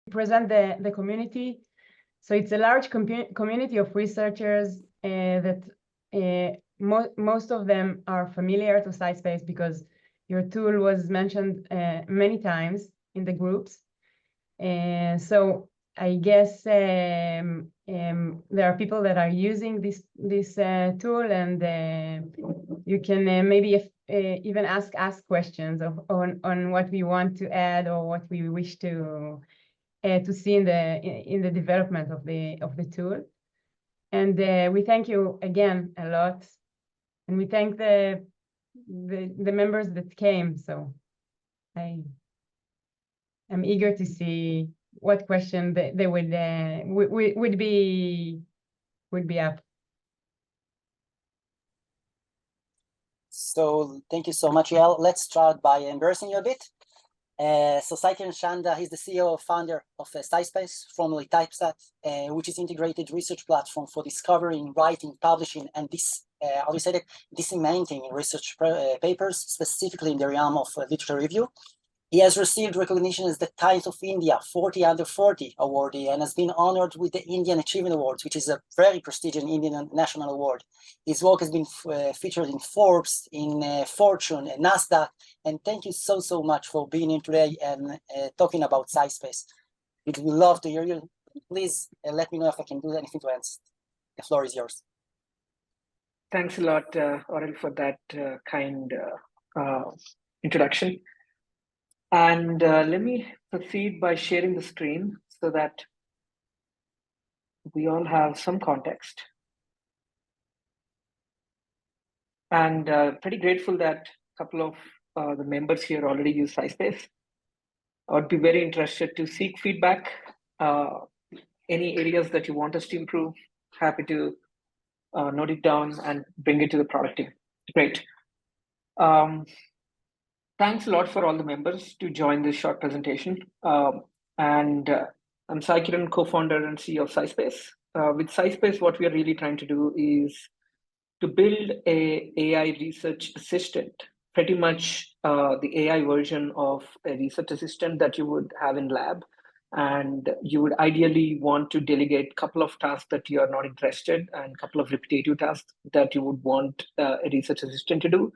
present the community. So it's a large community of researchers that most of them are familiar to SciSpace because your tool was mentioned many times in the groups. So I guess there are people that are using this tool, and you can maybe even ask questions on what we want to add or what we wish to see in the development of the tool. And we thank you again a lot, and we thank the members that came. So I'm eager to see what question they would be up. So thank you so much, Yael. Let's start by embarrassing you a bit. So Saikiran Chanda, he's the CEO and founder of SciSpace, formerly Typestat, which is integrated research platform for discovering, writing, publishing, and disseminating research papers, specifically in the realm of literature review. He has received recognition as the Times of India 40 Under 40 awardee and has been honored with the Indian Achievement Awards, which is a very prestigious Indian national award. His work has been featured in Forbes, in Fortune, and NASDAQ. And thank you so much for being here today and talking about SciSpace. We'd love to hear you. Please let me know if I can do anything to answer. The floor is yours. Thanks a lot, Aurel, for that kind introduction. And let me proceed by sharing the screen so that we all have some context. And pretty grateful that a couple of the members here already use SciSpace. I would be very interested to seek feedback, any areas that you want us to improve. Happy to note it down and bring it to the product team. Great. Thanks a lot for all the members to join this short presentation. I'm Saikiran, co-founder and CEO of SciSpace. With SciSpace, what we are really trying to do is to build a AI research assistant, pretty much the AI version of a research assistant that you would have in lab. And you would ideally want to delegate a couple of tasks that you are not interested and a couple of repetitive tasks that you would want a research assistant to do.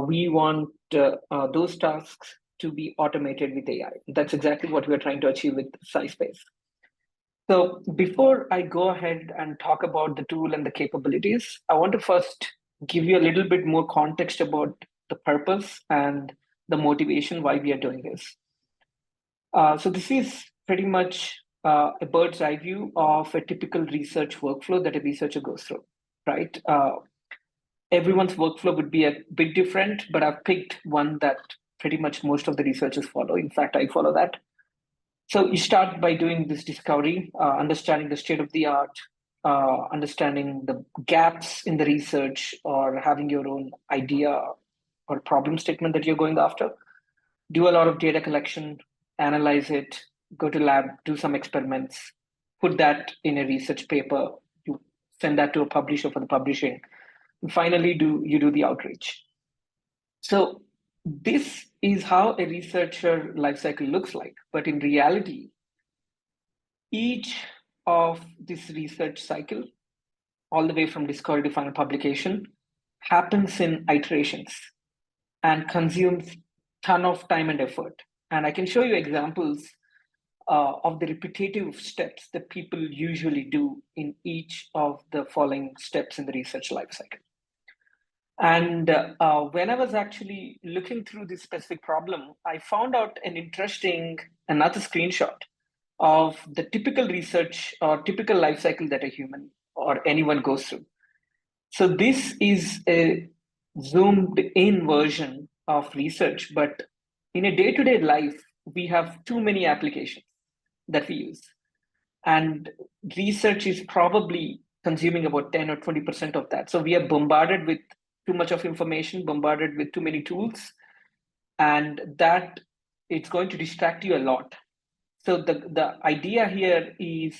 We want those tasks to be automated with AI. That's exactly what we're trying to achieve with SciSpace. So before I go ahead and talk about the tool and the capabilities, I want to first give you a little bit more context about the purpose and the motivation why we are doing this. So this is pretty much a bird's eye view of a typical research workflow that a researcher goes through, right? Everyone's workflow would be a bit different, but I've picked one that pretty much most of the researchers follow. In fact, I follow that. So you start by doing this discovery, understanding the state of the art, understanding the gaps in the research, or having your own idea or problem statement that you're going after. Do a lot of data collection, analyze it, go to lab, do some experiments, put that in a research paper, you send that to a publisher for the publishing. And finally, you do the outreach. So this is how a researcher lifecycle looks like. But in reality, each of this research cycle, all the way from discovery to final publication, happens in iterations and consumes a ton of time and effort. And I can show you examples of the repetitive steps that people usually do in each of the following steps in the research lifecycle. And when I was actually looking through this specific problem, I found out another screenshot of the typical research or typical life cycle that a human or anyone goes through. So this is a zoomed in version of research, but in a day-to-day life, we have too many applications that we use. And research is probably consuming about 10 or 20% of that. So we are bombarded with too much of information, bombarded with too many tools, and that it's going to distract you a lot. So the idea here is,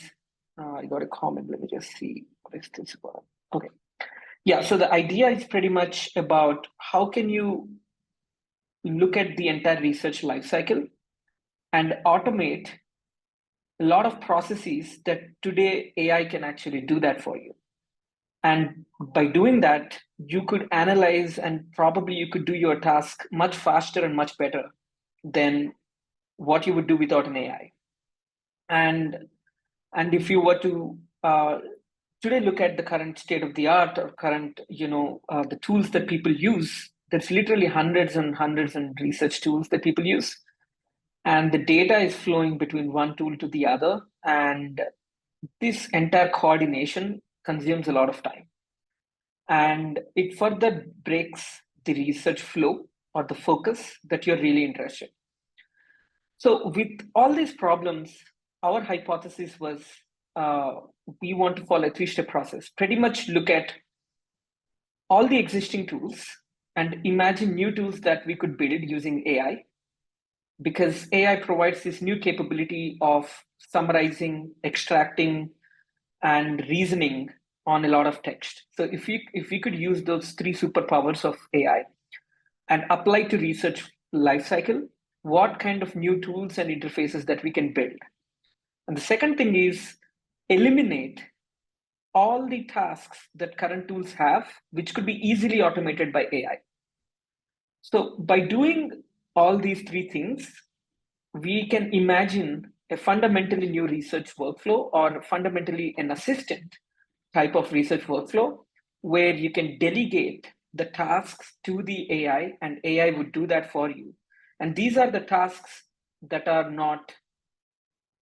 I got a comment, let me just see what is this about. Okay. Yeah, so the idea is pretty much about how can you look at the entire research lifecycle and automate a lot of processes that today AI can actually do that for you. And by doing that, you could analyze and probably you could do your task much faster and much better than what you would do without an AI. And if you were to today look at the current state of the art or current, the tools that people use, there's literally hundreds and hundreds and research tools that people use. And the data is flowing between one tool to the other. And this entire coordination consumes a lot of time. And it further breaks the research flow or the focus that you're really interested in. So with all these problems, our hypothesis was we want to follow a three-step process, pretty much look at all the existing tools and imagine new tools that we could build using AI, because AI provides this new capability of summarizing, extracting, and reasoning on a lot of text. So if we could use those three superpowers of AI and apply to research lifecycle, what kind of new tools and interfaces that we can build. And the second thing is eliminate all the tasks that current tools have, which could be easily automated by AI. So by doing all these three things, we can imagine a fundamentally new research workflow or fundamentally an assistant type of research workflow where you can delegate the tasks to the AI and AI would do that for you. And these are the tasks that are not,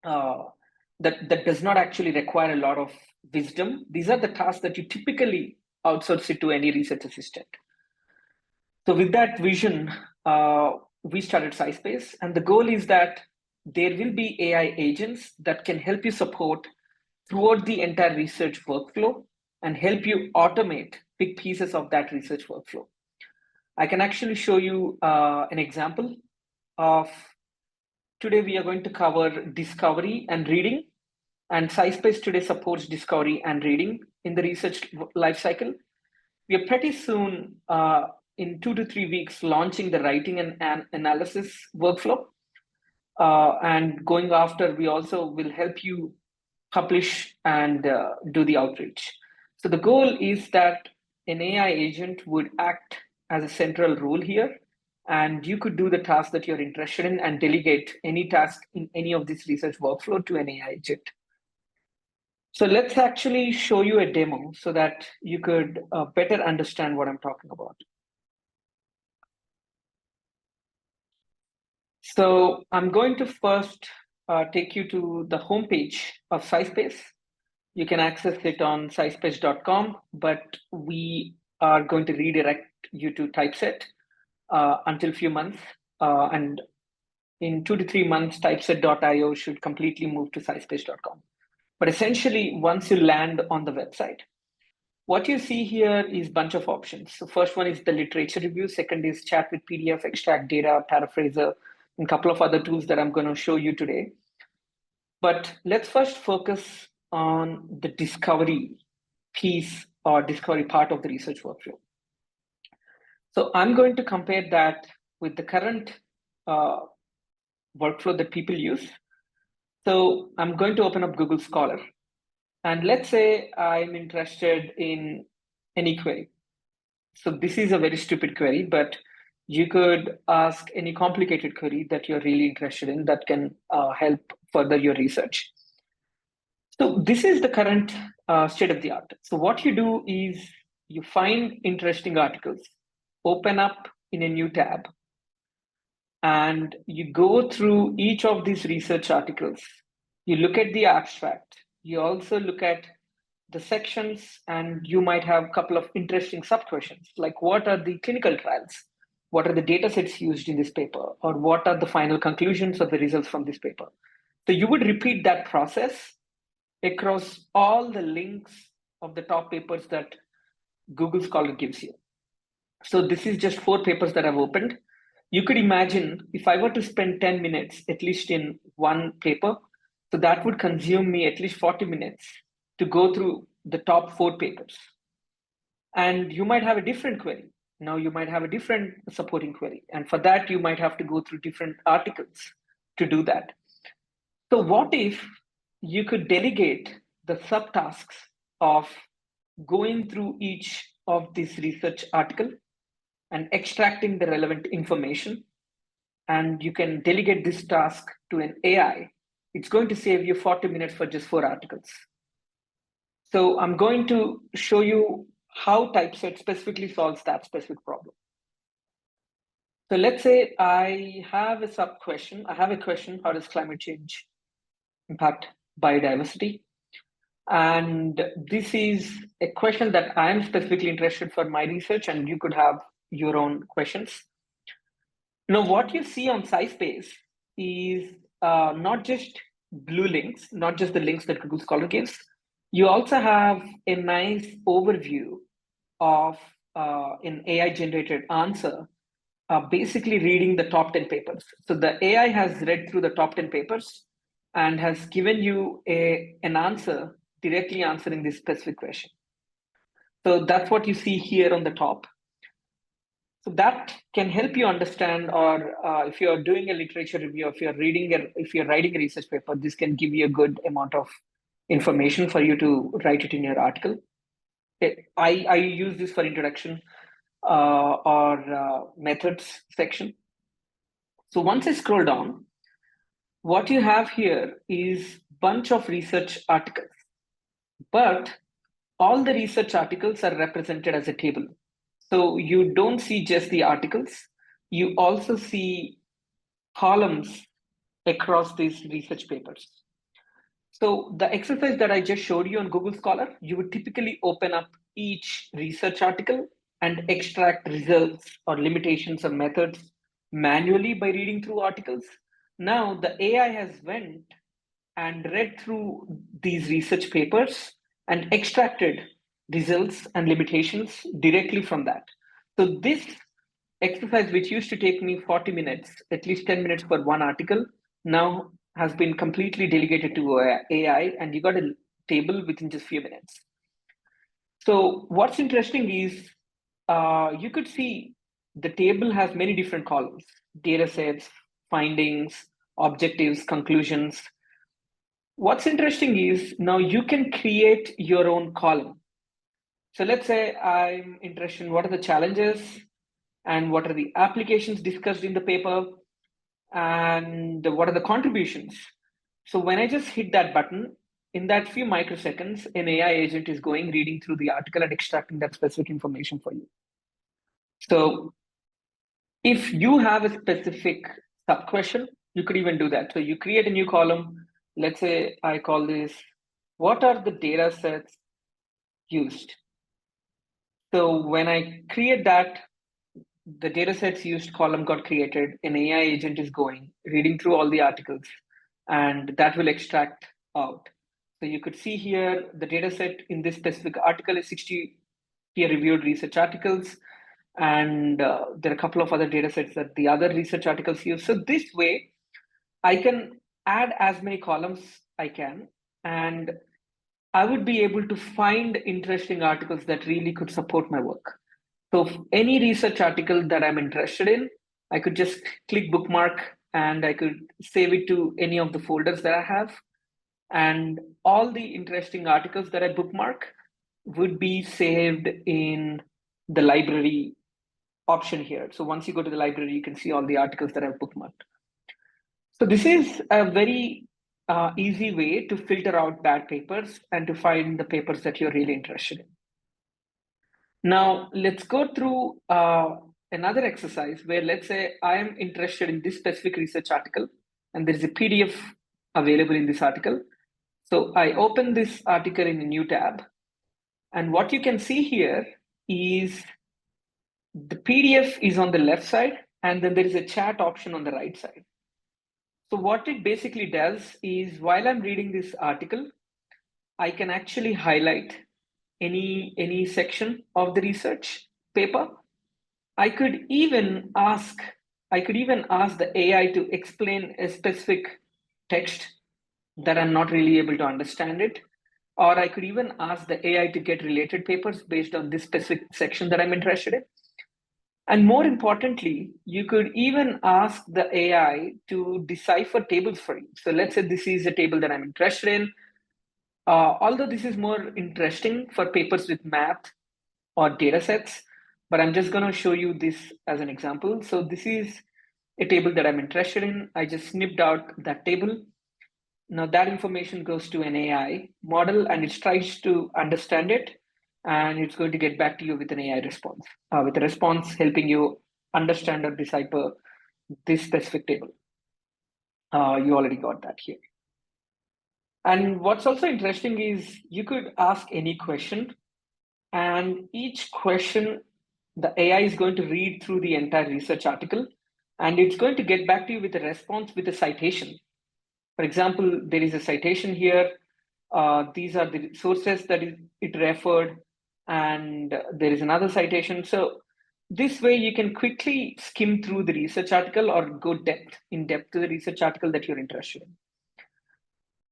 that does not actually require a lot of wisdom. These are the tasks that you typically outsource it to any research assistant. So with that vision, we started SciSpace, and the goal is that there will be AI agents that can help you support throughout the entire research workflow and help you automate big pieces of that research workflow. I can actually show you an example of, today we are going to cover discovery and reading, and SciSpace today supports discovery and reading in the research lifecycle. We are pretty soon, in 2 to 3 weeks, launching the writing and analysis workflow. And going after, we also will help you publish and do the outreach. So the goal is that an AI agent would act as a central role here, and you could do the task that you're interested in and delegate any task in any of this research workflow to an AI agent. So let's actually show you a demo so that you could better understand what I'm talking about. So I'm going to first take you to the homepage of SciSpace. You can access it on scispace.com, but we are going to redirect you to Typeset until a few months. And in 2 to 3 months, typeset.io should completely move to scispace.com. But essentially, once you land on the website, what you see here is a bunch of options. So first one is the literature review. Second is chat with PDF, extract data, paraphraser, and a couple of other tools that I'm going to show you today. But let's first focus on the discovery piece or discovery part of the research workflow. So I'm going to compare that with the current workflow that people use. So I'm going to open up Google Scholar. And let's say I'm interested in any query. So this is a very stupid query, but you could ask any complicated query that you're really interested in that can help further your research. So this is the current state of the art. So what you do is you find interesting articles, open up in a new tab, and you go through each of these research articles. You look at the abstract. You also look at the sections, and you might have a couple of interesting sub-questions, like what are the clinical trials? What are the data sets used in this paper? Or what are the final conclusions of the results from this paper? So you would repeat that process across all the links of the top papers that Google Scholar gives you. So this is just 4 papers that I've opened. You could imagine if I were to spend 10 minutes, at least in one paper, so that would consume me at least 40 minutes to go through the top 4 papers. And you might have a different query. Now you might have a different supporting query. And for that, you might have to go through different articles to do that. So what if you could delegate the subtasks of going through each of this research article and extracting the relevant information. And you can delegate this task to an AI. It's going to save you 40 minutes for just 4 articles. So I'm going to show you how typeset specifically solves that specific problem. So let's say I have a sub question. I have a question: how does climate change impact biodiversity? And this is a question that I'm specifically interested for my research, and you could have your own questions. Now, what you see on SciSpace is not just blue links, not just the links that Google Scholar gives. You also have a nice overview of an AI-generated answer, basically reading the top 10 papers. So the AI has read through the top 10 papers and has given you an answer directly answering this specific question. So that's what you see here on the top. So that can help you understand, or if you're doing a literature review, if you're writing a research paper, this can give you a good amount of information for you to write it in your article. I use this for introduction or methods section. So once I scroll down, what you have here is bunch of research articles, but all the research articles are represented as a table. So you don't see just the articles, you also see columns across these research papers. So the exercise that I just showed you on Google Scholar, you would typically open up each research article and extract results or limitations or methods manually by reading through articles. Now the AI has went and read through these research papers and extracted results and limitations directly from that. So this exercise, which used to take me 40 minutes, at least 10 minutes for one article, now has been completely delegated to AI, and you got a table within just a few minutes. So what's interesting is you could see the table has many different columns: data sets, findings, objectives, conclusions. What's interesting is now you can create your own column. So let's say I'm interested in what are the challenges and what are the applications discussed in the paper and what are the contributions. So when I just hit that button, in that few microseconds, an AI agent is going, reading through the article and extracting that specific information for you. So if you have a specific sub question, you could even do that. So you create a new column. Let's say I call this, what are the data sets used? So when I create that, the data sets used column got created. An AI agent is going, reading through all the articles, and that will extract out. So you could see here, the data set in this specific article is 60 peer-reviewed research articles. And there are a couple of other data sets that the other research articles use. So this way, I can add as many columns I can, and I would be able to find interesting articles that really could support my work. So any research article that I'm interested in, I could just click bookmark and I could save it to any of the folders that I have. And all the interesting articles that I bookmark would be saved in the library option here. So once you go to the library, you can see all the articles that I've bookmarked. So this is a very easy way to filter out bad papers and to find the papers that you're really interested in. Now, let's go through another exercise where, let's say I am interested in this specific research article and there is a PDF available in this article. So I open this article in a new tab, and what you can see here is the PDF is on the left side, and then there is a chat option on the right side. So what it basically does is, while I'm reading this article, I can actually highlight any section of the research paper. I could even ask the AI to explain a specific text that I'm not really able to understand it. Or I could even ask the AI to get related papers based on this specific section that I'm interested in. And more importantly, you could even ask the AI to decipher tables for you. So let's say this is a table that I'm interested in. Although this is more interesting for papers with math or data sets, but I'm just going to show you this as an example. So this is a table that I'm interested in. I just snipped out that table. Now that information goes to an AI model and it tries to understand it, and it's going to get back to you with an AI response, with a response helping you understand or decipher this specific table. You already got that here. And what's also interesting is you could ask any question, and each question, the AI is going to read through the entire research article, and it's going to get back to you with a response with a citation. For example, there is a citation here. These are the sources that it referred, and there is another citation. So this way you can quickly skim through the research article or go in depth to the research article that you're interested in.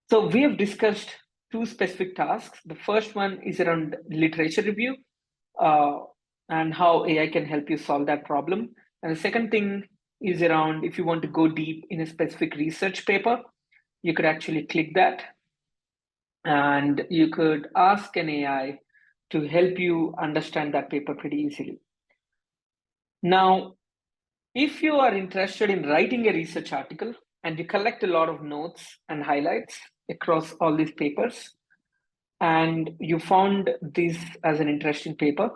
So we have discussed two specific tasks. The first one is around literature review and how AI can help you solve that problem. And the second thing is around if you want to go deep in a specific research paper, you could actually click that and you could ask an AI to help you understand that paper pretty easily. Now, if you are interested in writing a research article and you collect a lot of notes and highlights across all these papers, and you found this as an interesting paper,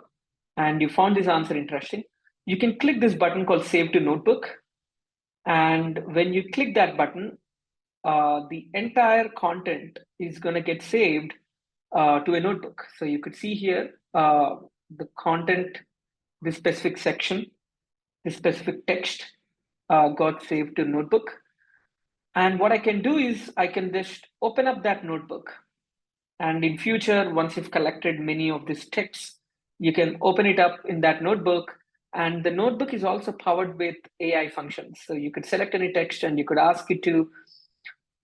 and you found this answer interesting, you can click this button called Save to Notebook. And when you click that button, the entire content is going to get saved to a notebook. So you could see here the content, this specific section, this specific text got saved to notebook. And what I can do is I can just open up that notebook. And in future, once you've collected many of these texts, you can open it up in that notebook. And the notebook is also powered with AI functions. So you could select any text and you could ask it to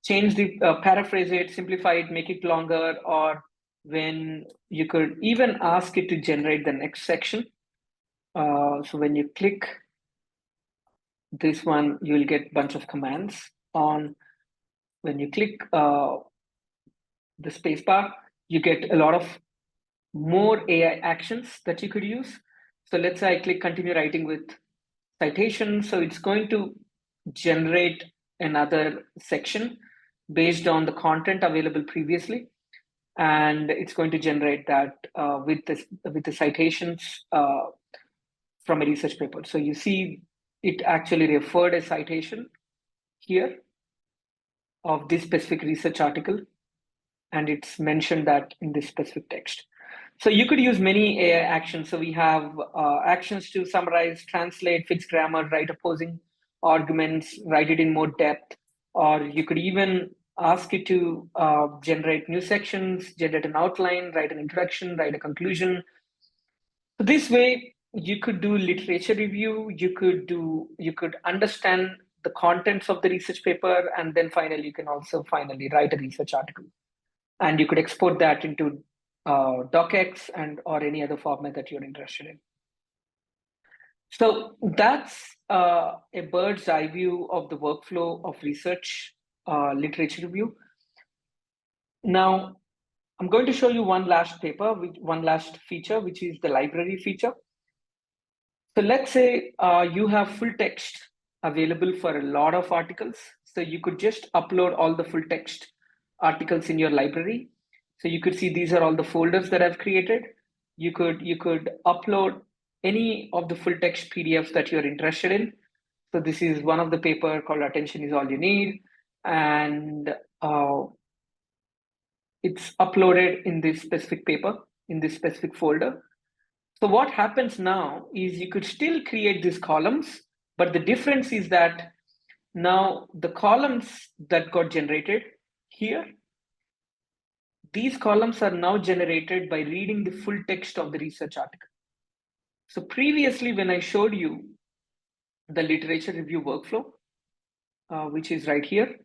change the paraphrase it, simplify it, make it longer, or when you could even ask it to generate the next section. So when you click this one, you will get a bunch of commands on. When you click the spacebar, you get a lot of more AI actions that you could use. So let's say I click continue writing with citation. So it's going to generate another section based on the content available previously. And it's going to generate that with the citations from a research paper. So you see it actually referred a citation here of this specific research article, and it's mentioned that in this specific text. So you could use many AI actions. So we have actions to summarize, translate, fix grammar, write opposing arguments, write it in more depth, or you could even ask it to generate new sections, generate an outline, write an introduction, write a conclusion. So this way, you could do literature review, you could understand the contents of the research paper, and then finally, you can also finally write a research article. And you could export that into docx and or any other format that you're interested in. So that's a bird's eye view of the workflow of research literature review. Now, I'm going to show you one last paper, one last feature, which is the library feature. So let's say you have full text available for a lot of articles. So you could just upload all the full text articles in your library. So you could see these are all the folders that I've created. You could upload any of the full text PDFs that you're interested in. So this is one of the paper called Attention is All You Need. And it's uploaded in this specific paper, in this specific folder. So what happens now is you could still create these columns, but the difference is that now the columns that got generated here, these columns are now generated by reading the full text of the research article. So previously, when I showed you the literature review workflow, which is right here,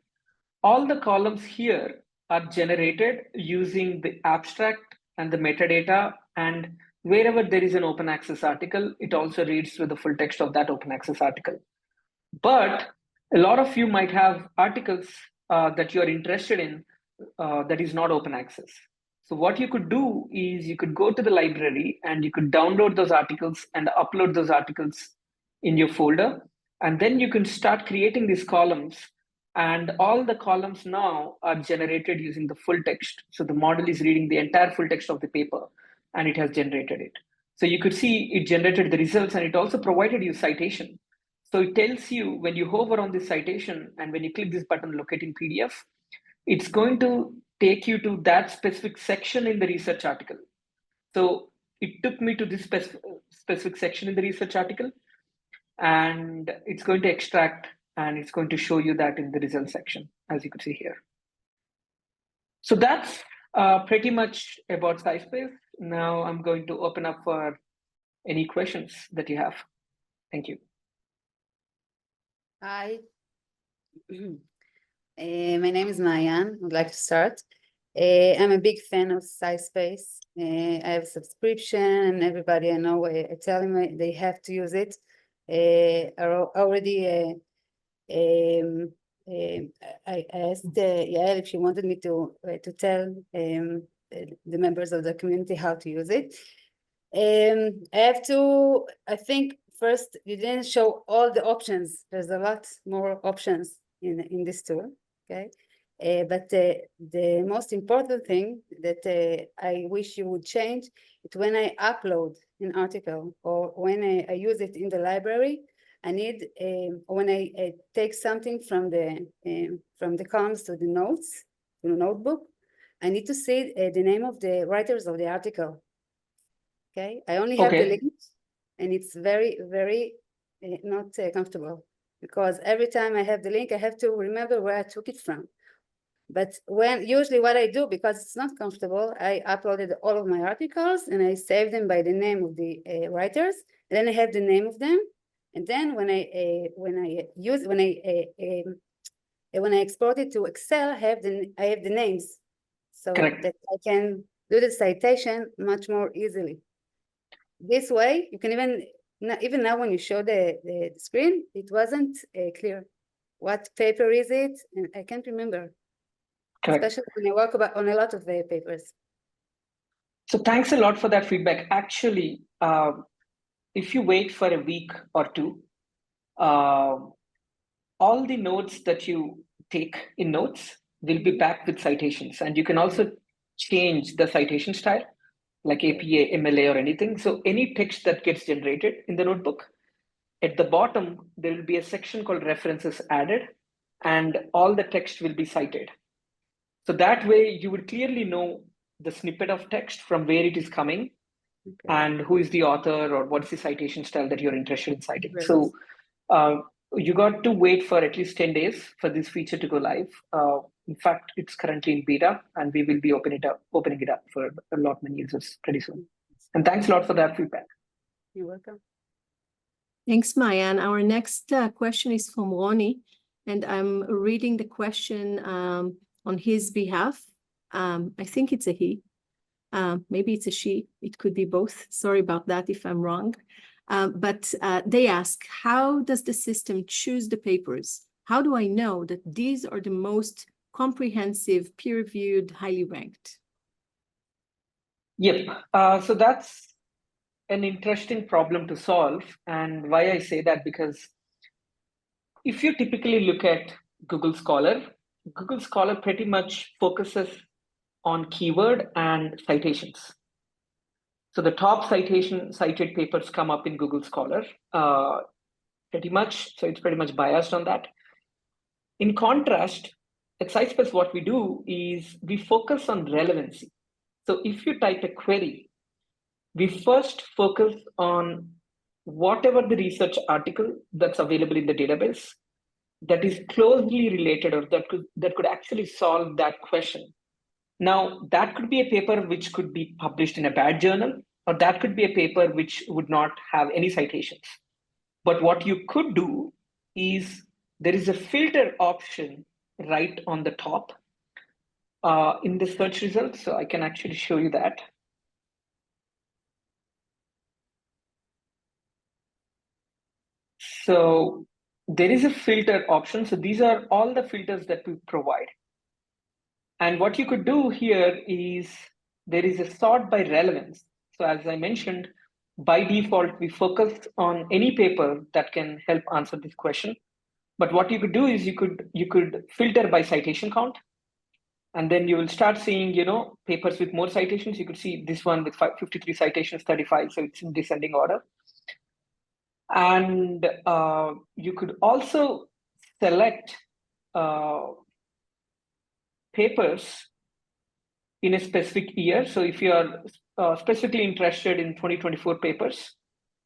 all the columns here are generated using the abstract and the metadata and wherever there is an open access article, it also reads through the full text of that open access article. But a lot of you might have articles that you're interested in that is not open access. So what you could do is you could go to the library and you could download those articles and upload those articles in your folder. And then you can start creating these columns. And all the columns now are generated using the full text. So the model is reading the entire full text of the paper and it has generated it. So you could see it generated the results and it also provided you citation. So it tells you when you hover on this citation and when you click this button, locate in PDF, it's going to take you to that specific section in the research article. So it took me to this specific section in the research article, and it's going to extract and it's going to show you that in the results section, as you could see here. So that's pretty much about SciSpace. Now I'm going to open up for any questions that you have. Thank you. Hi. My name is Mayan. I'd like to start. I'm a big fan of SciSpace. I have a subscription, and everybody I know, I tell them they have to use it. I already I asked Yael if she wanted me to tell the members of the community how to use it. I think first, you didn't show all the options. There's a lot more options in this tool, okay? But the most important thing that I wish you would change is when I upload an article or when I use it in the library, I need, when I take something from the columns to the notes, to the notebook, I need to see the name of the writers of the article. Okay, I only have the link, and it's very, very not comfortable because every time I have the link, I have to remember where I took it from. But usually what I do, because it's not comfortable, I uploaded all of my articles and I save them by the name of the writers. And then I have the name of them. And then when I export it to Excel, I have the names, so Correct. that I can do the citation much more easily. This way, you can even now when you show the screen, it wasn't clear. What paper is it? And I can't remember. Correct. Especially when I work on a lot of the papers. So thanks a lot for that feedback. Actually, if you wait for a week or two, all the notes that you take in notes will be back with citations, and you can also change the citation style, like APA, MLA, or anything. So any text that gets generated in the notebook, at the bottom, there will be a section called references added, and all the text will be cited. So that way you would clearly know the snippet of text from where it is coming, and who is the author or what's the citation style that you're interested in citing. Right. So you got to wait for at least 10 days for this feature to go live. In fact, it's currently in beta, and we will be opening it up for a lot many users pretty soon. And thanks a lot for that feedback. You're welcome. Thanks, Mayan. Our next question is from Ronnie, and I'm reading the question on his behalf. I think it's a he. Maybe it's a she. It could be both. Sorry about that if I'm wrong. But they ask, how does the system choose the papers? How do I know that these are the most comprehensive, peer-reviewed, highly ranked? Yep. So that's an interesting problem to solve. And why I say that, because if you typically look at Google Scholar pretty much focuses on keyword and citations. So the top cited papers come up in Google Scholar pretty much. So it's pretty much biased on that. In contrast, at SciSpace, what we do is we focus on relevancy. So if you type a query, we first focus on whatever the research article that's available in the database that is closely related or that could actually solve that question. Now, that could be a paper which could be published in a bad journal, or that could be a paper which would not have any citations. But what you could do is there is a filter option right on the top in the search results. So I can actually show you that. So there is a filter option. So these are all the filters that we provide. And what you could do here is there is a sort by relevance. So as I mentioned, by default, we focus on any paper that can help answer this question. But what you could do is you could filter by citation count. And then you will start seeing, papers with more citations. You could see this one with 53 citations, 35. So it's in descending order. And you could also select papers in a specific year. So if you are specifically interested in 2024 papers,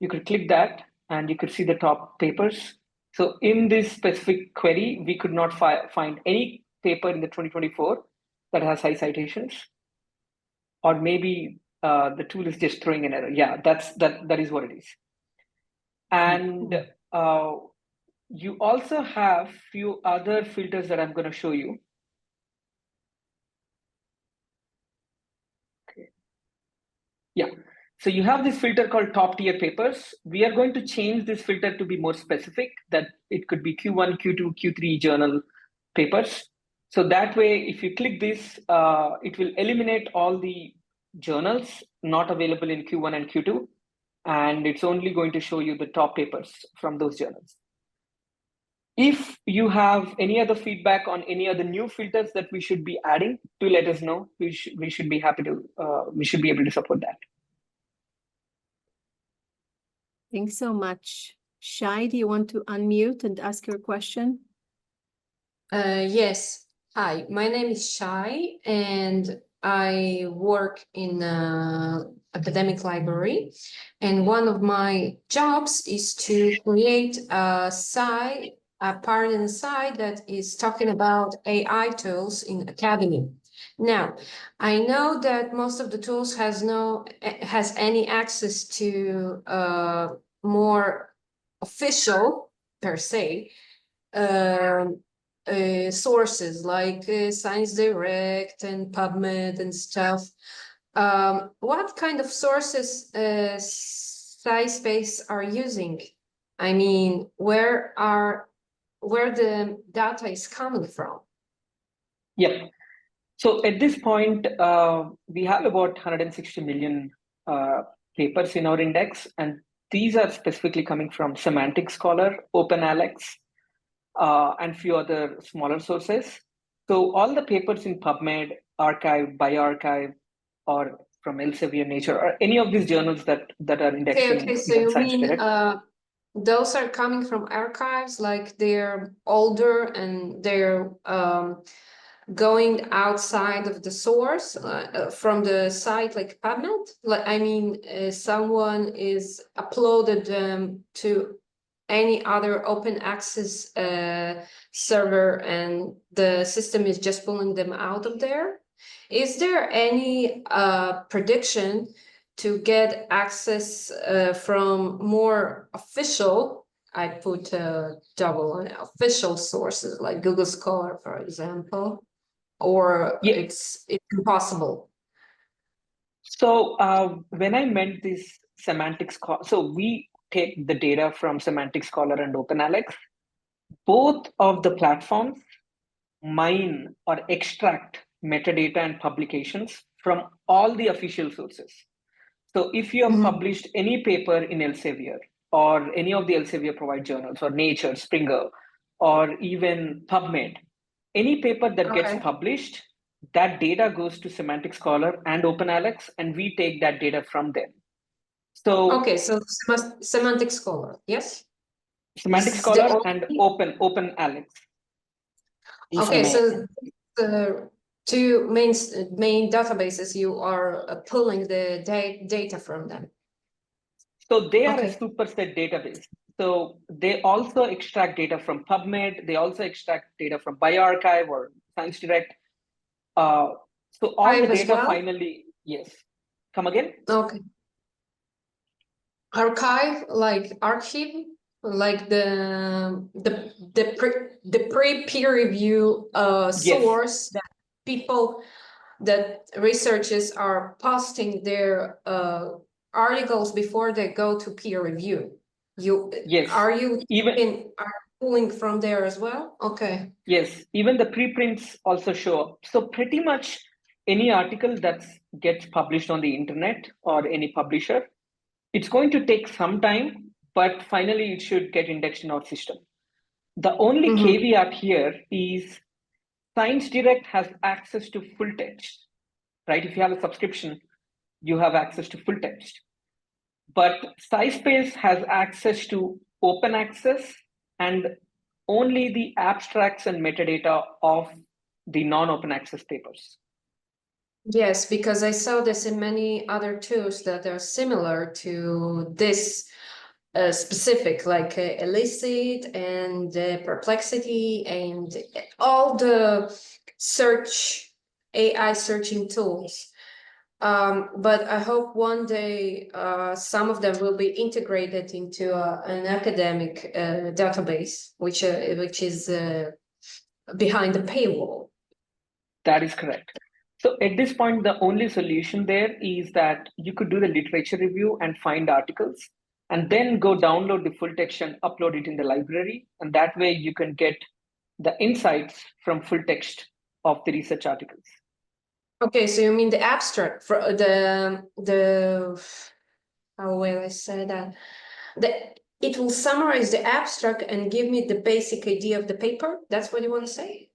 you could click that and you could see the top papers. So in this specific query, we could not find any paper in the 2024 that has high citations, or maybe the tool is just throwing an error. Yeah, that is what it is. And you also have few other filters that I'm going to show you. Okay. Yeah. So you have this filter called top tier papers. We are going to change this filter to be more specific, that it could be Q1, Q2, Q3 journal papers. So that way, if you click this, it will eliminate all the journals not available in Q1 and Q2. And it's only going to show you the top papers from those journals. If you have any other feedback on any other new filters that we should be adding, do let us know. We should be happy to, we should be able to support that. Thanks so much. Shai, do you want to unmute and ask your question? Yes. Hi, my name is Shai, and I work in an academic library. And one of my jobs is to create a part in the site that is talking about AI tools in academy. Now, I know that most of the tools has any access to more official, per se, sources like Science Direct and PubMed and stuff. What kind of sources SciSpace are using? I mean, where the data is coming from? Yeah. So at this point, we have about 160 million papers in our index, and these are specifically coming from Semantic Scholar, OpenAlex, and few other smaller sources. So all the papers in PubMed, Archive, bioRxiv, or from Elsevier, Nature, or any of these journals that are indexed. Okay, so you mean those are coming from archives, like they're older and they're going outside of the source from the site, like PubMed? Like, I mean, someone is uploaded to any other open access server and the system is just pulling them out of there. Is there any prediction to get access from more official, I put double official sources like Google Scholar, for example, or Yeah. it's impossible? So when I meant this Semantic Scholar, so we take the data from Semantic Scholar and OpenAlex. Both of the platforms mine or extract metadata and publications from all the official sources. So if you have published any paper in Elsevier or any of the Elsevier provide journals, or Nature, Springer, or even PubMed, any paper that gets published, that data goes to Semantic Scholar and OpenAlex, and we take that data from them. So okay, so Semantic Scholar, yes? Semantic Scholar and OpenAlex. Okay, so the two main databases, you are pulling the data from them. So they are a superset database. So they also extract data from PubMed. They also extract data from bioRxiv or Science Direct. So all the data finally, yes. Come again? Okay. Archive, like archive, like the pre-peer review source that people, that researchers are posting their articles before they go to peer review. Yes. Are you Even pulling from there as well? Okay. yes, even the preprints also show up. So pretty much any article that gets published on the internet or any publisher, it's going to take some time, but finally it should get indexed in our system. The only caveat here is Science Direct has access to full text, right? If you have a subscription, you have access to full text. But SciSpace has access to open access and only the abstracts and metadata of the non-open access papers. Yes, because I saw this in many other tools that are similar to this specific, like Elicit and Perplexity and all the AI searching tools. But I hope one day some of them will be integrated into an academic database, which is behind the paywall. That is correct. So at this point, the only solution there is that you could do the literature review and find articles, and then go download the full text and upload it in the library. And that way you can get the insights from full text of the research articles. Okay, so you mean the abstract for the how will I say that? It will summarize the abstract and give me the basic idea of the paper. That's what you want to say?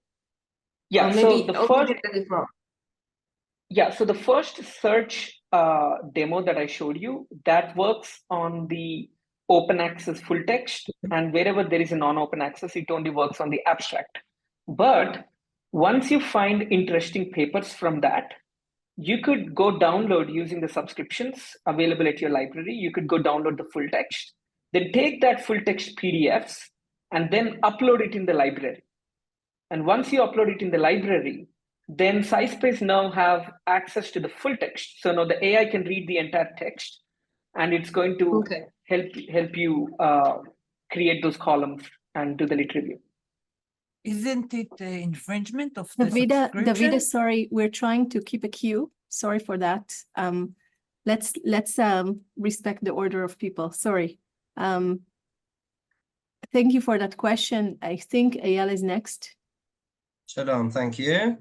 Yeah. Or maybe So the first. get it wrong. Yeah, so the first search demo that I showed you, that works on the open access full text, and wherever there is a non-open access, it only works on the abstract. But once you find interesting papers from that, you could go download using the subscriptions available at your library. You could go download the full text, then take that full text PDFs and then upload it in the library. And once you upload it in the library, then SciSpace now have access to the full text. So now the AI can read the entire text, and it's going to help you create those columns and do the lit review. Isn't it infringement of the Davida, subscription? sorry, we're trying to keep a queue. Sorry for that. Let's respect the order of people. Sorry. Thank you for that question. I think Eyal is next. Shalom, thank you.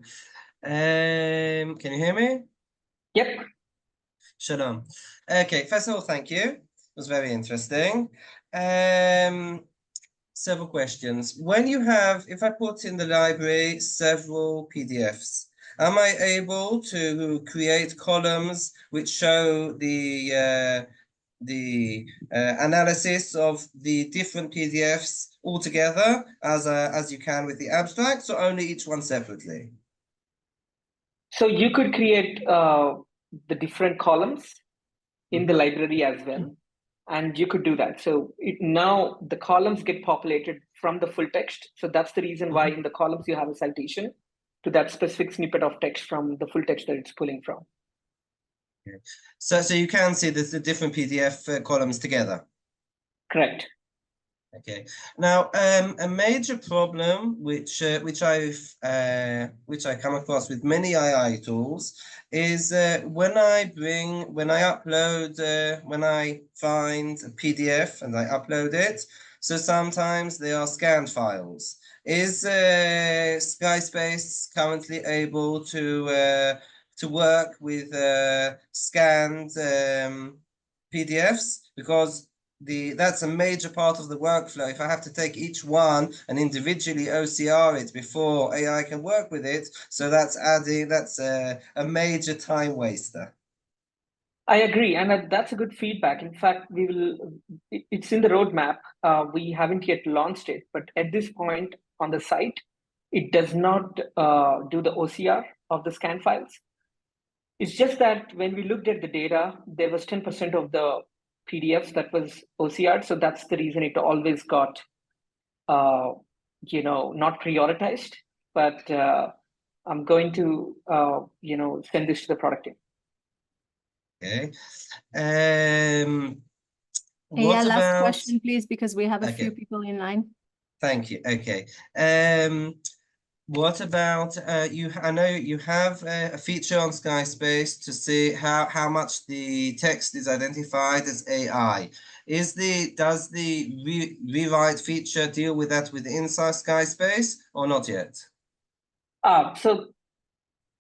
Can you hear me? Yep. Shalom. Okay, first of all, thank you. It was very interesting. Several questions. When you have, if I put in the library several PDFs, am I able to create columns which show the analysis of the different PDFs all together as you can with the abstracts, or only each one separately? So you could create the different columns in the library as well, and you could do that. So now the columns get populated from the full text. So that's the reason why in the columns you have a citation to that specific snippet of text from the full text that it's pulling from. Okay. So you can see the different PDF columns together. Correct. Okay. Now, a major problem which I come across with many AI tools is when I find a PDF and I upload it. So sometimes they are scanned files. Is SciSpace currently able to work with scanned PDFs? Because that's a major part of the workflow. If I have to take each one and individually OCR it before AI can work with it, so that's a major time waster. I agree, and that's a good feedback. In fact, it's in the roadmap. We haven't yet launched it, but at this point on the site, it does not do the OCR of the scan files. It's just that when we looked at the data, there was 10% of the PDFs that was OCR'd. So that's the reason it always got, not prioritized. But I'm going to, send this to the product team. Okay. Last question, please, because we have a few people in line. Thank you. Okay. What about I know you have a feature on SciSpace to see how much the text is identified as AI. does the rewrite feature deal with that within SciSpace or not yet? So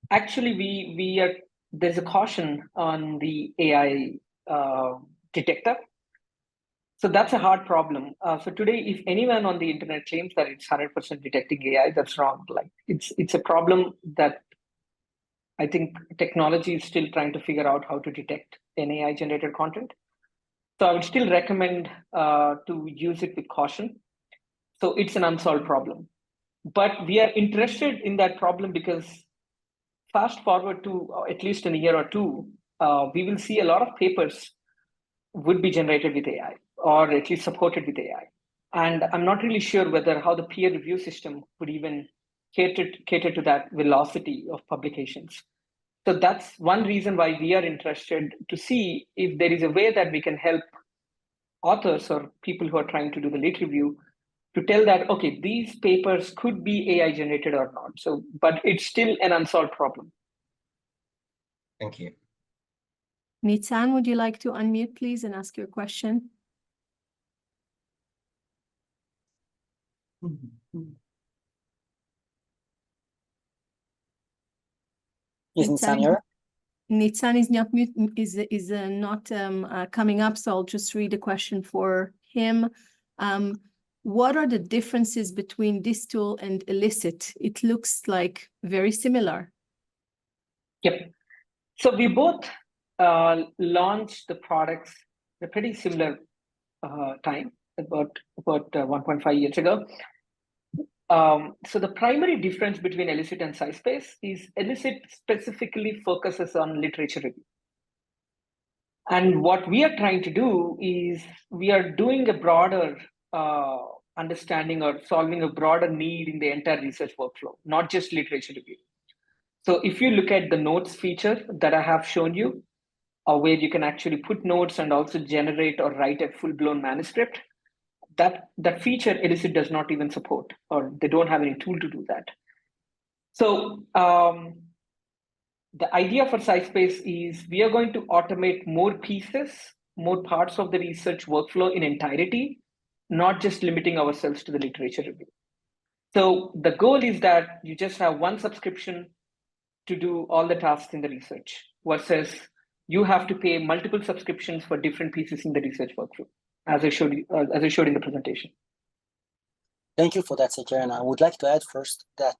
actually, there's a caution on the AI detector. So that's a hard problem. So today, if anyone on the internet claims that it's 100% detecting AI, that's wrong. Like it's a problem that I think technology is still trying to figure out how to detect an AI generated content. So I would still recommend to use it with caution. So it's an unsolved problem. But we are interested in that problem because fast forward to at least in a year or two, we will see a lot of papers would be generated with AI or at least supported with AI. And I'm not really sure whether how the peer review system would even cater to that velocity of publications. So that's one reason why we are interested to see if there is a way that we can help authors or people who are trying to do the lit review to tell that, okay, these papers could be AI generated or not. So, but it's still an unsolved problem. Thank you. Nitzan, would you like to unmute, please, and ask your question? Is Nitzan here? Nitzan is not not coming up, so I'll just read a question for him. What are the differences between this tool and Elicit? It looks like very similar. Yep. So we both launched the products at a pretty similar time, about 1.5 years ago. So the primary difference between Elicit and SciSpace is Elicit specifically focuses on literature review. And what we are trying to do is we are doing a broader understanding or solving a broader need in the entire research workflow, not just literature review. So if you look at the notes feature that I have shown you, where you can actually put notes and also generate or write a full-blown manuscript, that feature Elicit does not even support, or they don't have any tool to do that. So the idea for SciSpace is we are going to automate more pieces, more parts of the research workflow in entirety, not just limiting ourselves to the literature review. So the goal is that you just have one subscription to do all the tasks in the research versus you have to pay multiple subscriptions for different pieces in the research workflow, as I showed in the presentation. Thank you for that, Sekir. And I would like to add first that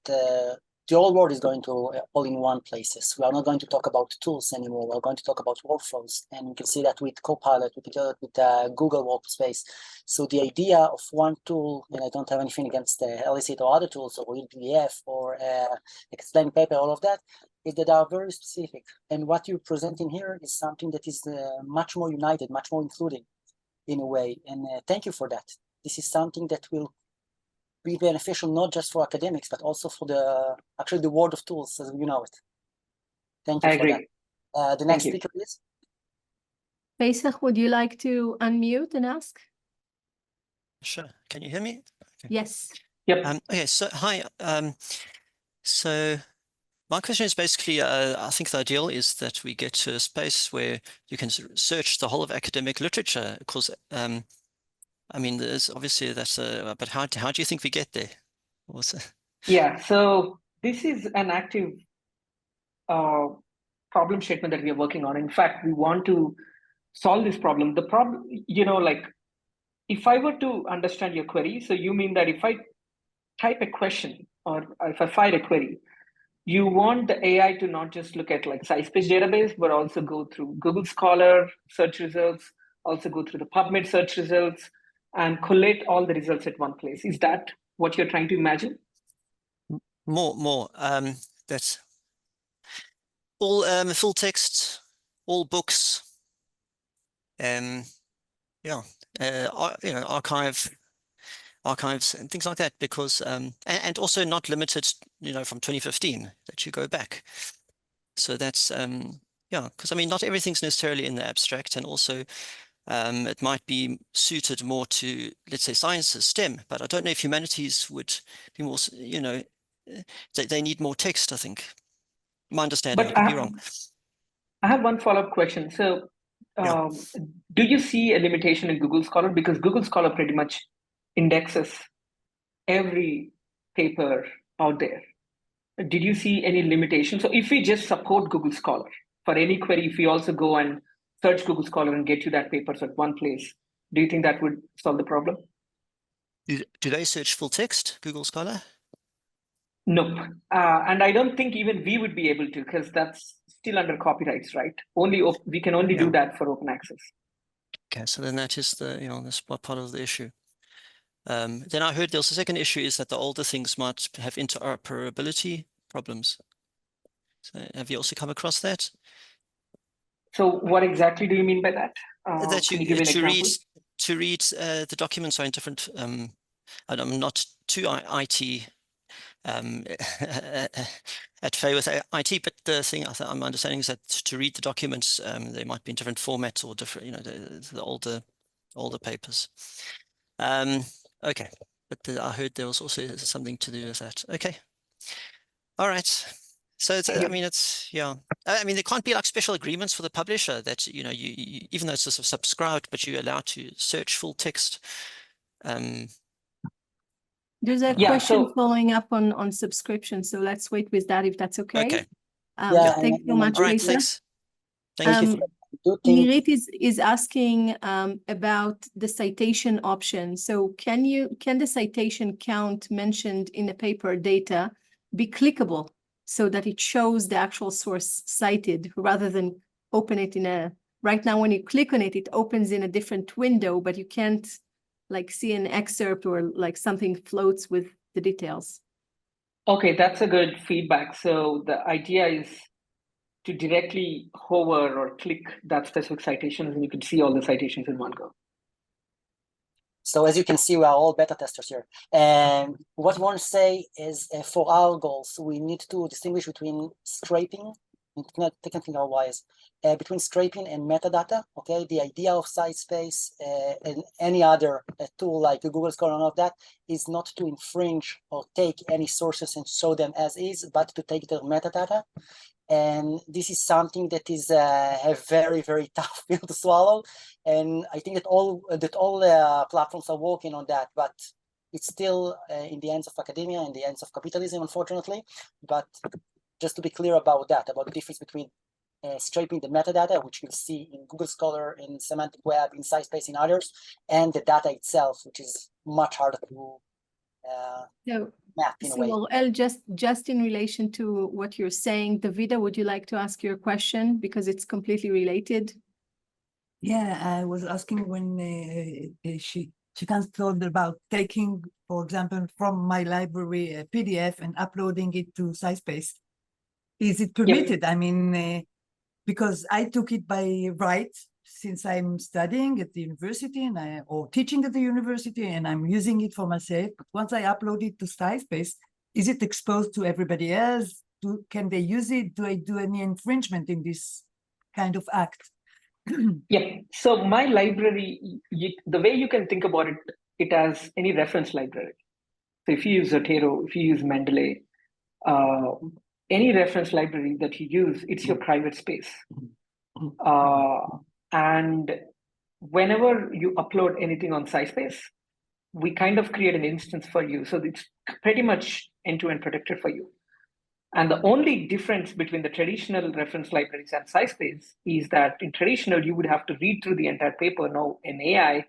the whole world is going to all-in-one places. We are not going to talk about tools anymore. We're going to talk about workflows. And you can see that with Copilot, with Google Workspace. So the idea of one tool, and I don't have anything against Elicit or other tools or PDF or explain paper, all of that, is that they are very specific. And what you're presenting here is something that is much more united, much more including in a way. And thank you for that. This is something that will be beneficial not just for academics, but also for the world of tools as we know it. Thank you I for agree. that. The next speaker, please. Pesach, would you like to unmute and ask? Sure. Can you hear me? Okay. Yes. Yep. Okay. So hi. So my question is basically, I think the ideal is that we get to a space where you can search the whole of academic literature. Because I mean, there's obviously that's but how do you think we get there? Also. Yeah. So this is an active problem statement that we are working on. In fact, we want to solve this problem. The problem, like if I were to understand your query, so you mean that if I type a question or if I file a query, you want the AI to not just look at like SciSpace database, but also go through Google Scholar search results, also go through the PubMed search results and collate all the results at one place. Is that what you're trying to imagine? More. That's all full text, all books, archives and things like that, because and also not limited, from 2015 that you go back. So that's because I mean not everything's necessarily in the abstract, and also it might be suited more to, let's say, sciences, STEM, but I don't know if humanities would be more, they need more text, I think. My understanding, I could be wrong. I have one follow-up question. So Yeah. Do you see a limitation in Google Scholar? Because Google Scholar pretty much indexes every paper out there. Did you see any limitation? So if we just support Google Scholar for any query, if we also go and search Google Scholar and get you that papers at one place, do you think that would solve the problem? Do they search full text, Google Scholar? Nope. And I don't think even we would be able to, because that's still under copyrights, right? We can only do that for open access. Okay, so then that is that's part of the issue. Then I heard there's a second issue is that the older things might have interoperability problems. So have you also come across that? So what exactly do you mean by that? That Can you give an example? To read the documents are in different. And I'm not too IT at fay with IT, but the thing I'm understanding is that to read the documents, they might be in different formats or different, the older papers. Okay, but I heard there was also something to do with that. Okay, all right. So it's, I mean, there can't be like special agreements for the publisher that you even though it's sort of subscribed, but you're allowed to search full text. There's a question following up on subscription, so let's wait with that if that's okay. Okay. Thank you so much, all right, Lisa. Thanks. Thank you. Nirit is asking about the citation option. So can the citation count mentioned in the paper data be clickable so that it shows the actual source cited rather than open it right now when you click on it, it opens in a different window, but you can't like see an excerpt or like something floats with the details. Okay, that's a good feedback. So the idea is to directly hover or click that specific citation and you can see all the citations in one go. So as you can see, we are all beta testers here. And what we want to say is for our goals, we need to distinguish between scraping, technical wise, between scraping and metadata. Okay, the idea of SciSpace and any other tool like Google Scholar and all of that is not to infringe or take any sources and show them as is, but to take their metadata. And this is something that is a very, very tough pill to swallow. And I think that all platforms are working on that, but it's still in the hands of academia, in the hands of capitalism, unfortunately. But just to be clear about that, about the difference between scraping the metadata, which you'll see in Google Scholar, in Semantic Web, in SciSpace, in others, and the data itself, which is much harder to map in a way. Well, El, just in relation to what you're saying, Davida, would you like to ask your question because it's completely related? Yeah, I was asking when she can talk about taking, for example, from my library a PDF and uploading it to SciSpace. Is it permitted? Yeah. I mean, because I took it by right since I'm studying at the university or teaching at the university, and I'm using it for myself. But once I upload it to SciSpace, is it exposed to everybody else? Can they use it? Do I do any infringement in this kind of act? Yeah. So my library, the way you can think about it, it has any reference library. So if you use Zotero, if you use Mendeley, any reference library that you use, it's your private space. And whenever you upload anything on SciSpace, we kind of create an instance for you. So it's pretty much end-to-end protected for you. And the only difference between the traditional reference libraries and SciSpace is that in traditional, you would have to read through the entire paper. Now, an AI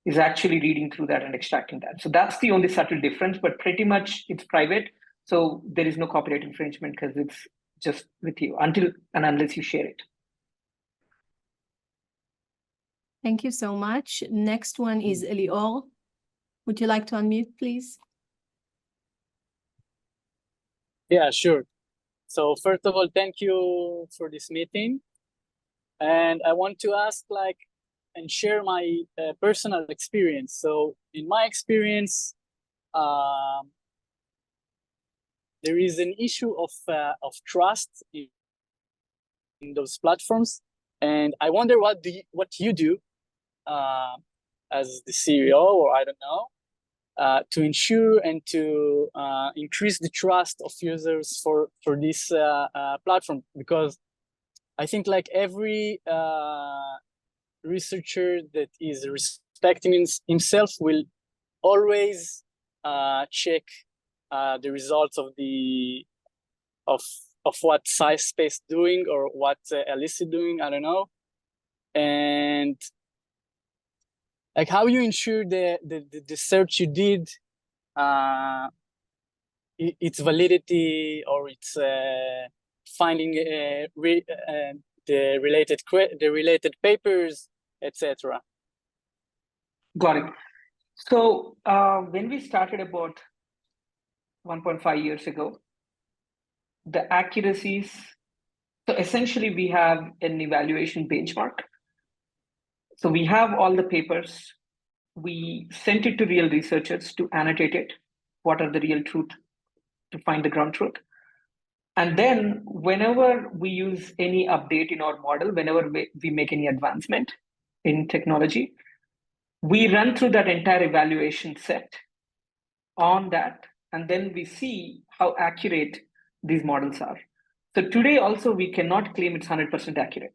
is actually reading through that and extracting that. So that's the only subtle difference, but pretty much it's private. So there is no copyright infringement because it's just with you until and unless you share it. Thank you so much. Next one is Elior. Would you like to unmute, please? Yeah, sure. So first of all, thank you for this meeting. And I want to ask and share my personal experience. So in my experience, there is an issue of trust in those platforms. And I wonder what you do as the CEO, or I don't know, to ensure and to increase the trust of users for this platform, because I think every researcher that is respecting himself will always check the results of what SciSpace doing or what Alice is doing, I don't know. And like how you ensure the search you did, its validity or its finding the related papers, etc. Got it. So when we started about 1.5 years ago, the accuracies, so essentially we have an evaluation benchmark. So we have all the papers, we sent it to real researchers to annotate it, what are the real truth, to find the ground truth. And then whenever we use any update in our model, whenever we make any advancement in technology, we run through that entire evaluation set on that, and then we see how accurate these models are. So today also we cannot claim it's 100% accurate.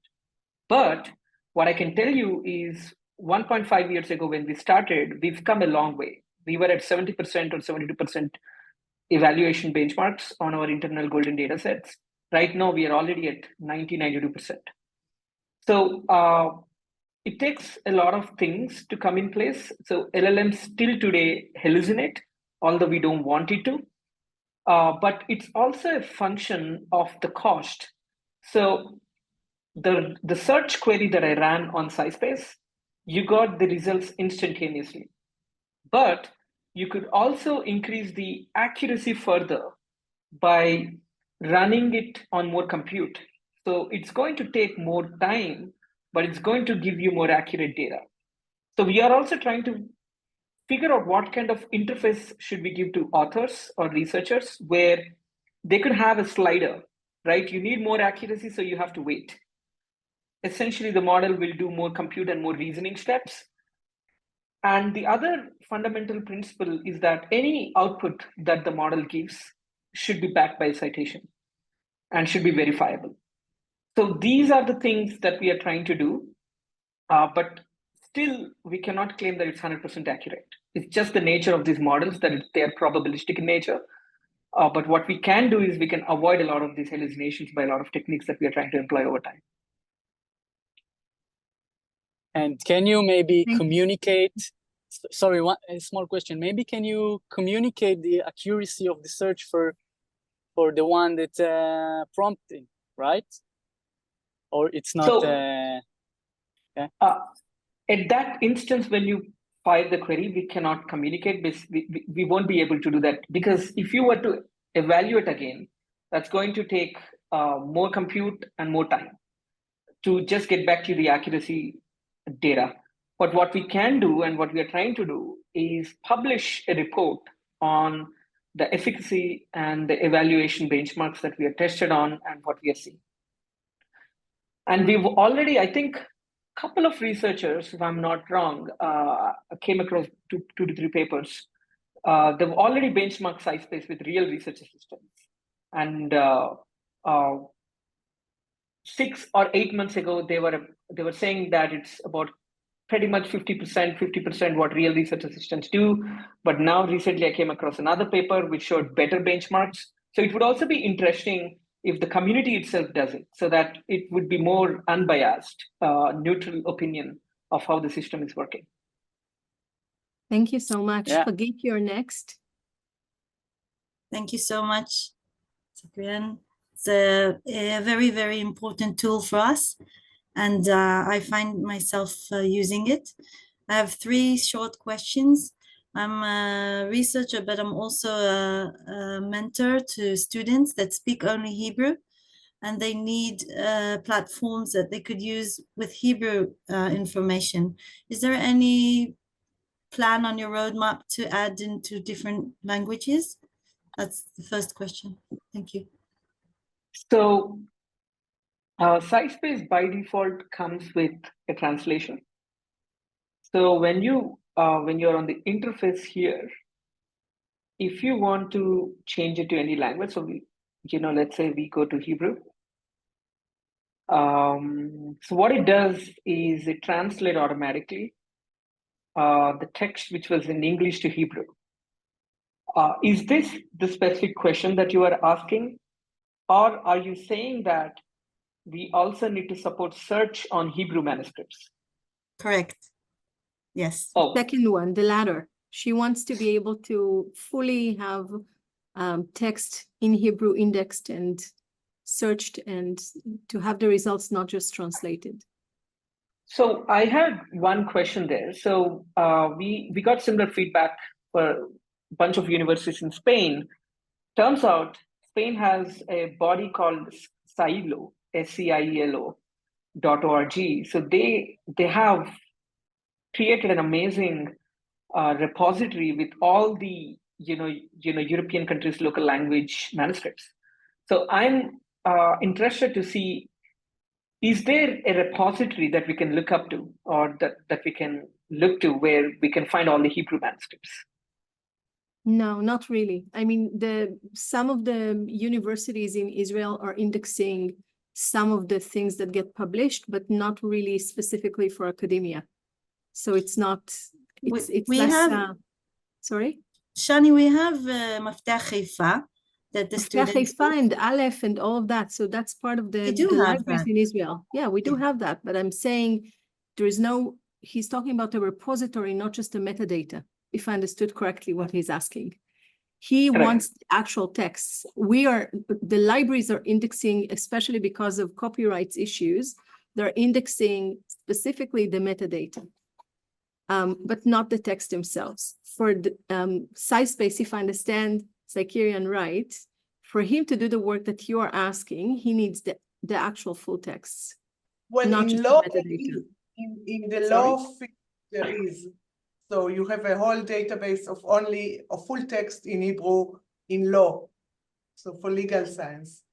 But what I can tell you is 1.5 years ago when we started, we've come a long way. We were at 70% or 72% evaluation benchmarks on our internal golden data sets. Right now, we are already at 92%. So it takes a lot of things to come in place. So LLMs still today hallucinate, although we don't want it to. But it's also a function of the cost. So the search query that I ran on SciSpace, you got the results instantaneously. But you could also increase the accuracy further by running it on more compute. So it's going to take more time, but it's going to give you more accurate data. So we are also trying to figure out what kind of interface should we give to authors or researchers where they could have a slider, right? You need more accuracy, so you have to wait. Essentially, the model will do more compute and more reasoning steps. And the other fundamental principle is that any output that the model gives should be backed by a citation and should be verifiable. So these are the things that we are trying to do, but still we cannot claim that it's 100% accurate. It's just the nature of these models that they are probabilistic in nature. But what we can do is we can avoid a lot of these hallucinations by a lot of techniques that we are trying to employ over time. And can you maybe Thank you. communicate? Sorry, a small question. Maybe can you communicate the accuracy of the search for the one that prompting, right? Or it's not. So, yeah. At that instance, when you fire the query, we cannot communicate. We won't be able to do that, because if you were to evaluate again, that's going to take more compute and more time to just get back to the accuracy data. But what we can do and what we are trying to do is publish a report on the efficacy and the evaluation benchmarks that we are tested on and what we are seeing. And we've already, I think, a couple of researchers, if I'm not wrong, came across two to three papers. They've already benchmarked SciSpace with real research assistants. And 6 or 8 months ago, they were saying that it's about pretty much 50% what real research assistants do. But now recently I came across another paper which showed better benchmarks. So it would also be interesting if the community itself does it, so that it would be more unbiased, neutral opinion of how the system is working. Thank you so much. Yeah. Hagit, you're next. Thank you so much, Cyprian. It's a very, very important tool for us, and I find myself using it. I have 3 short questions. I'm a researcher, but I'm also a mentor to students that speak only Hebrew, and they need platforms that they could use with Hebrew information. Is there any plan on your roadmap to add into different languages? That's the first question. Thank you. So SciSpace by default comes with a translation. So when you're on the interface here, if you want to change it to any language, so let's say we go to Hebrew, So what it does is it translates automatically the text which was in English to Hebrew. Is this the specific question that you are asking? Or are you saying that we also need to support search on Hebrew manuscripts? Correct. Yes. Oh, Second one, the latter. She wants to be able to fully have text in Hebrew indexed and searched, and to have the results not just translated. so I had one question there. So we got similar feedback for a bunch of universities in Spain. Turns out Spain has a body called SciILO, SCIELO.org. So they have created an amazing repository with all the European countries' local language manuscripts. So I'm interested to see, is there a repository that we can look up to, or that we can look to, where we can find all the Hebrew manuscripts? No, not really. I mean, some of the universities in Israel are indexing some of the things that get published, but not really specifically for academia. So it's not, it's we less, have, sorry? Shani, we have Maftach Haifa, that the Maftach students, Haifa and Aleph and all of that. So that's part of we the do have libraries that. in Israel. Yeah, we do have that. But I'm saying there is no, he's talking about a repository, not just a metadata, if I understood correctly what he's asking. He Correct. wants the actual texts. The libraries are indexing, especially because of copyrights issues, they're indexing specifically the metadata, but not the text themselves. For the SciSpace, if I understand Zacharian right, for him to do the work that you are asking, he needs the actual full texts, Well, not in just law, the metadata. in the Sorry? law field, there is. So you have a whole database of only a full text in Hebrew in law. So for legal science.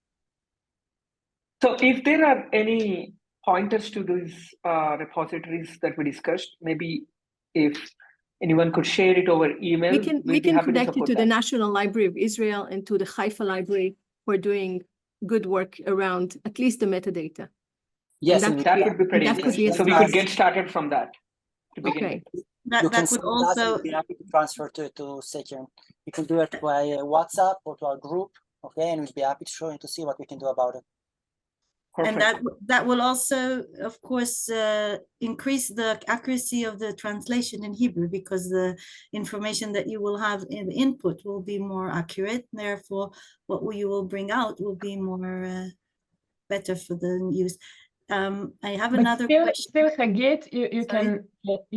So if there are any pointers to these repositories that we discussed, maybe if anyone could share it over email, We can happy to connect you support to the that. National Library of Israel and to the Haifa Library for doing good work around at least the metadata. Yes, And and That would be pretty that could be a interesting. So we start. could get started from that to begin Okay. with. you can that would send us and also, we'll be happy to transfer to Sekiran. You can do it by WhatsApp or to our group, okay? And we'll be happy to show you to see what we can do about it. and Perfect. that will also, of course, increase the accuracy of the translation in Hebrew, because the information that you will have in the input will be more accurate. Therefore, what you will bring out will be more better for the use. I have But another question. still, Hagit, Sorry?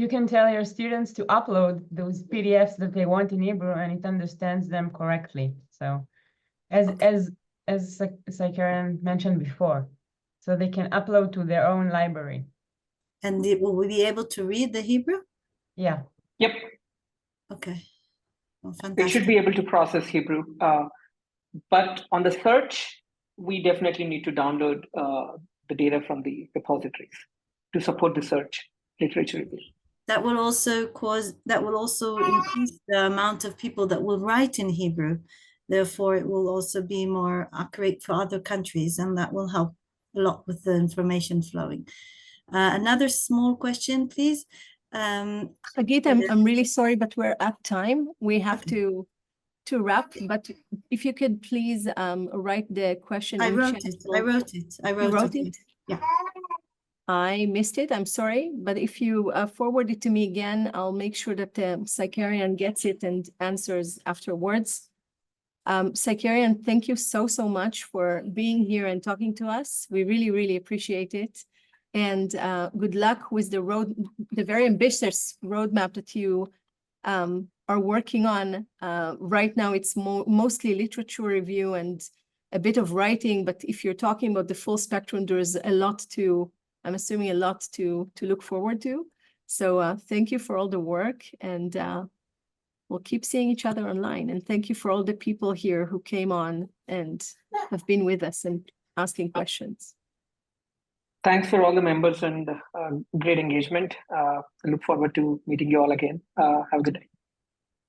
you can tell your students to upload those PDFs that they want in Hebrew, and it understands them correctly. So, as Zacharian mentioned before, so they can upload to their own library. And will we be able to read the Hebrew? Yeah. Yep. Okay. Well, It should fantastic. be able to process Hebrew. But on the search, we definitely need to download the data from the repositories to support the search literature review. That will also increase the amount of people that will write in Hebrew. Therefore, it will also be more accurate for other countries, and that will help a lot with the information flowing. Another small question, please. Hagit, I'm really sorry, but we're at time. We have to wrap, but if you could please write the question I in wrote chat. it. I wrote it. I You wrote it? Yeah. I missed it. I'm sorry, but if you forward it to me again, I'll make sure that Zacharian gets it and answers afterwards. Zacharian, thank you so much for being here and talking to us. We really, really appreciate it. And good luck with the very ambitious roadmap that you are working on. Right now, it's mostly literature review and a bit of writing, but if you're talking about the full spectrum, there's a lot to, I'm assuming a lot to look forward to. So thank you for all the work, and we'll keep seeing each other online. And thank you for all the people here who came on and have been with us and asking questions. Thanks for all the members and great engagement. I look forward to meeting you all again. Have a good day.